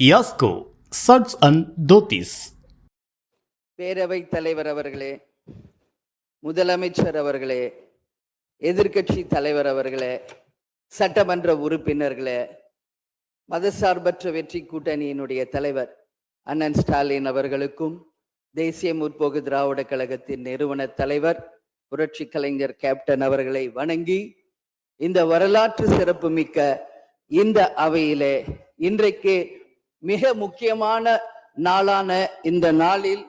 Yasco சட்ஸ் and dhotis. பேரவைத் தலைவர் அவர்களே, முதலமைச்சர் அவர்களே, எதிர்க்கட்சி தலைவர் அவர்களே, சட்டமன்ற உறுப்பினர்களே, மதசார்பற்ற வெற்றி கூட்டணியினுடைய தலைவர் அண்ணன் ஸ்டாலின் அவர்களுக்கும், தேசிய முற்போக்கு திராவிட கழகத்தின் நிறுவன தலைவர் புரட்சி கலைஞர் கேப்டன் அவர்களை வணங்கி, இந்த வரலாற்று சிறப்பு மிக்க இந்த அவையிலே இன்றைக்கு மிக முக்கியமான நாளான இந்த நாளில்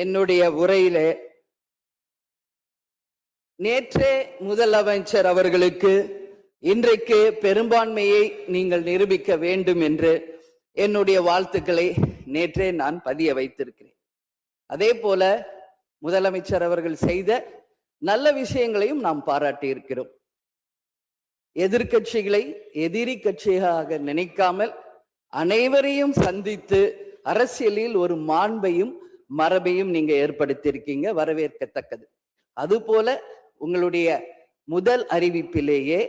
என்னுடைய உரையிலே நேற்றே முதலமைச்சர் அவர்களுக்கு இன்றைக்கு பெரும்பான்மையை நீங்கள் நிரூபிக்க வேண்டும் என்று என்னுடைய வாழ்த்துக்களை நேற்றே நான் பதிய வைத்திருக்கிறேன். அதே போல முதலமைச்சர் அவர்கள் செய்த நல்ல விஷயங்களையும் நாம் பாராட்டி இருக்கிறோம். எதிர்கட்சிகளை எதிரி கட்சியாக நினைக்காமல் அனைவரையும் சந்தித்து அரசியலில் ஒரு மாண்பையும் மரபையும் நீங்க ஏற்படுத்தியிருக்கீங்க, வரவேற்கத்தக்கது. அதுபோல உங்களுடைய முதல் அறிவிப்பிலேயே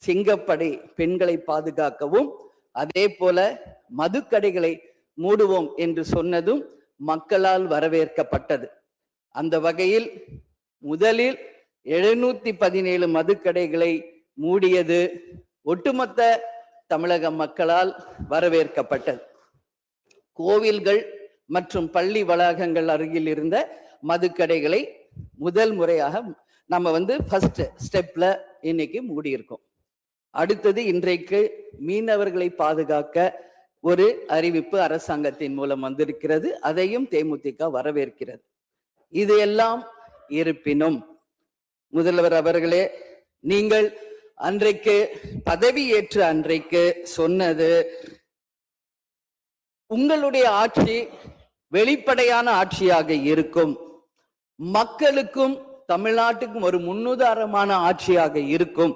சிங்கப்படை பெண்களை பாதுகாக்கவும், அதே போல மதுக்கடைகளை மூடுவோம் என்று சொன்னதும் மக்களால் வரவேற்கப்பட்டது. அந்த வகையில் முதலில் 717 மதுக்கடைகளை மூடியது ஒட்டுமொத்த தமிழக மக்களால் வரவேற்கப்பட்டது. கோவில்கள் மற்றும் பள்ளி வளாகங்கள் அருகில் இருந்த மதுக்கடைகளை முதல் முறையாக நம்ம ஃபர்ஸ்ட் ஸ்டெப்ல இன்னைக்கு மூடியிருக்கோம். அடுத்தது இன்றைக்கு மீனவர்களை பாதுகாக்க ஒரு அறிவிப்பு அரசாங்கத்தின் மூலம் வந்திருக்கிறது. அதையும் தேமுதிக வரவேற்கிறது. இது எல்லாம் இருப்பினும் முதல்வர் அவர்களே, நீங்கள் அன்றைக்கு பதவி ஏற்ற அன்றைக்கு சொன்னது உங்களுடைய ஆட்சி வெளிப்படையான ஆட்சியாக இருக்கும், மக்களுக்கும் தமிழ்நாட்டுக்கும் ஒரு முன்னுதாரணமான ஆட்சியாக இருக்கும்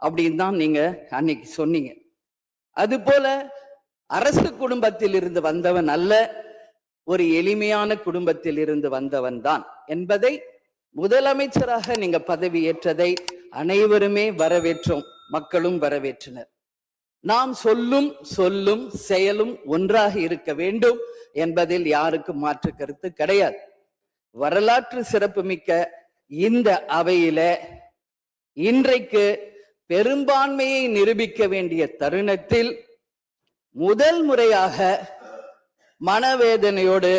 அப்படின்னு தான் நீங்க அன்னைக்கு சொன்னீங்க. அது போல அரசு குடும்பத்தில் இருந்து வந்தவன் அல்ல, ஒரு எளிமையான குடும்பத்தில் இருந்து வந்தவன் தான் என்பதை முதலமைச்சராக நீங்க பதவி ஏற்றதை அனைவருமே வரவேற்றோம், மக்களும் வரவேற்றனர். நாம் சொல்லும் செயலும் ஒன்றாக இருக்க வேண்டும் என்பதில் யாருக்கும் மாற்று கருத்து கிடையாது. வரலாற்று சிறப்புமிக்க இந்த அவையில இன்றைக்கு பெரும்பான்மையை நிரூபிக்க வேண்டிய தருணத்தில் முதல் முறையாக மனவேதனையோடு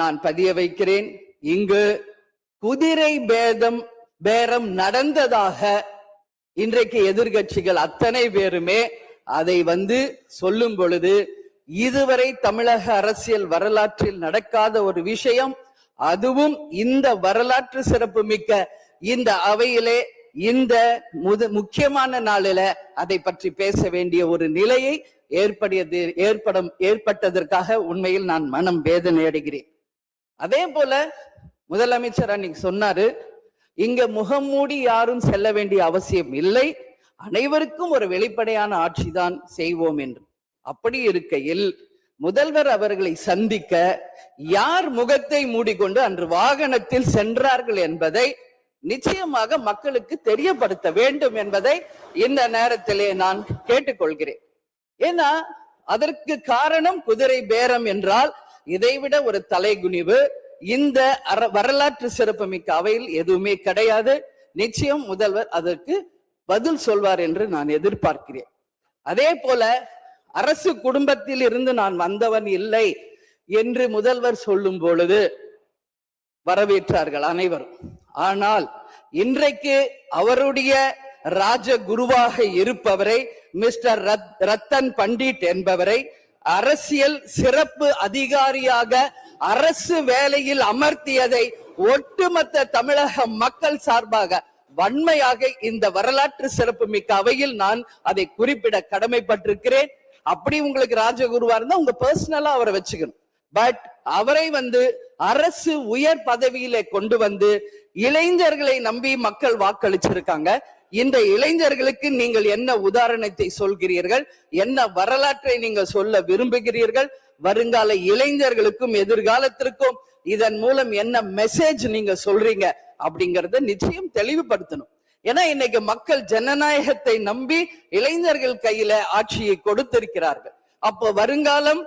நான் பதிய வைக்கிறேன், இங்கு குதிரை பேரம் நடந்ததாக இன்றைக்கு எதிர்கட்சிகள் அத்தனை பேருமே அதை சொல்லும் பொழுது, இதுவரை தமிழக அரசியல் வரலாற்றில் நடக்காத ஒரு விஷயம், அதுவும் இந்த வரலாற்று சிறப்பு மிக்க இந்த அவையிலே இந்த முக்கியமான நாளில அதை பற்றி பேச வேண்டிய ஒரு நிலையை ஏற்பட்டதற்காக உண்மையில் நான் மனம் வேதனை அடைகிறேன். அதே போல முதலமைச்சர் அன்னைக்கு சொன்னாரு, இங்க முகம் மூடி யாரும் செல்ல வேண்டிய அவசியம் இல்லை, அனைவருக்கும் ஒரு வெளிப்படையான ஆட்சி தான் செய்வோம் என்று. அப்படி இருக்கையில் முதல்வர் அவர்களை சந்திக்க யார் முகத்தை மூடிக்கொண்டு அன்று வாகனத்தில் சென்றார்கள் என்பதை நிச்சயமாக மக்களுக்கு தெரியப்படுத்த வேண்டும் என்பதை இந்த நேரத்திலே நான் கேட்டுக்கொள்கிறேன். ஏன்னா அதற்கு காரணம் குதிரை பேரம் என்றால் இதைவிட ஒரு தலைகுனிவு இந்த வரலாற்று சிறப்புமிக்க அவையில் எதுவுமே கிடையாது. நிச்சயம் முதல்வர் அதற்கு பதில் சொல்வார் என்று நான் எதிர்பார்க்கிறேன். அதே போல அரசு குடும்பத்தில் இருந்து நான் வந்தவன் இல்லை என்று முதல்வர் சொல்லும் பொழுது வரவேற்றார்கள் அனைவரும். ஆனால் இன்றைக்கு அவருடைய ராஜகுருவாக இருப்பவரை மிஸ்டர் ரத்தன் பண்டிட் என்பவரை அரசியல் சிறப்பு அதிகாரியாக அரசு வேலையில் அமர்த்தியதை ஒட்டுமொத்த தமிழக மக்கள் சார்பாக வன்மையாக இந்த வரலாற்று சிறப்பு மிக்க அவையில் நான் அதை குறிப்பிட கடமைப்பட்டிருக்கிறேன். அப்படி உங்களுக்கு ராஜகுருவா இருந்தா உங்க பர்சனலா அவரை வச்சுக்கணும். பட் அவரை அரசு உயர் பதவியில கொண்டு இளைஞர்களை நம்பி மக்கள் வாக்களிச்சிருக்காங்க. இந்த இளைஞர்களுக்கு நீங்கள் என்ன உதாரணத்தை சொல்கிறீர்கள், என்ன வரலாற்றை நீங்க சொல்ல விரும்புகிறீர்கள், வருங்கால இளைஞர்களுக்கும் எதிர்காலத்திற்கும் இதன் மூலம் என்ன மெசேஜ் நீங்க சொல்றீங்க அப்படிங்கறத நிச்சயம் தெளிவுபடுத்தணும். ஏன்னா இன்னைக்கு மக்கள் ஜனநாயகத்தை நம்பி இளைஞர்கள் கையில ஆட்சியை கொடுத்திருக்கிறார்கள். அப்போ வருங்காலம்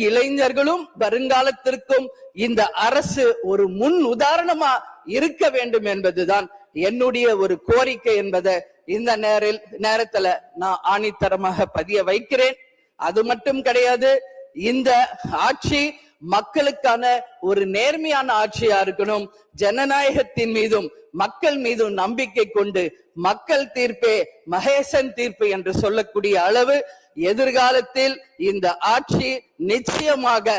இளைஞர்களும் வருங்காலத்திற்கும் இந்த அரசு ஒரு முன் உதாரணமா இருக்க வேண்டும் என்பதுதான் என்னுடைய ஒரு கோரிக்கை என்பதை இந்த நேரத்துல நான் ஆணித்தரமாக பதிய வைக்கிறேன். அது மட்டும் கிடையாது, இந்த ஆட்சி மக்களுக்கான ஒரு நேர்மையான ஆட்சியா இருக்கணும். ஜனநாயகத்தின் மீதும் மக்கள் மீதும் நம்பிக்கை கொண்டு மக்கள் தீர்ப்பே மகேசன் தீர்ப்பு என்று சொல்லக்கூடிய அளவு எதிர்காலத்தில் இந்த ஆட்சி நிச்சயமாக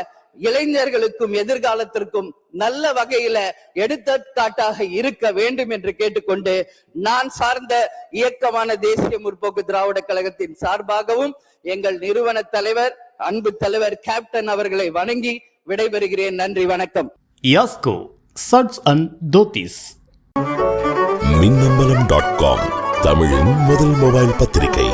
இளைஞர்களுக்கும் எதிர்காலத்திற்கும் நல்ல வகையில எடுத்துக்காட்டாக இருக்க வேண்டும் என்று கேட்டுக்கொண்டு, நான் சார்ந்த இயக்கமான தேசிய முற்போக்கு திராவிட கழகத்தின் சார்பாகவும் எங்கள் நிறுவன தலைவர் அன்பு தலைவர் கேப்டன் அவர்களை வணங்கி விடைபெறுகிறேன். நன்றி, வணக்கம். யாஸ்கோ சட்ஸ் அண்ட் தோத்திஸ். மின்னம்பலம்.com தமிழின் முதல் மொபைல் பத்திரிகை.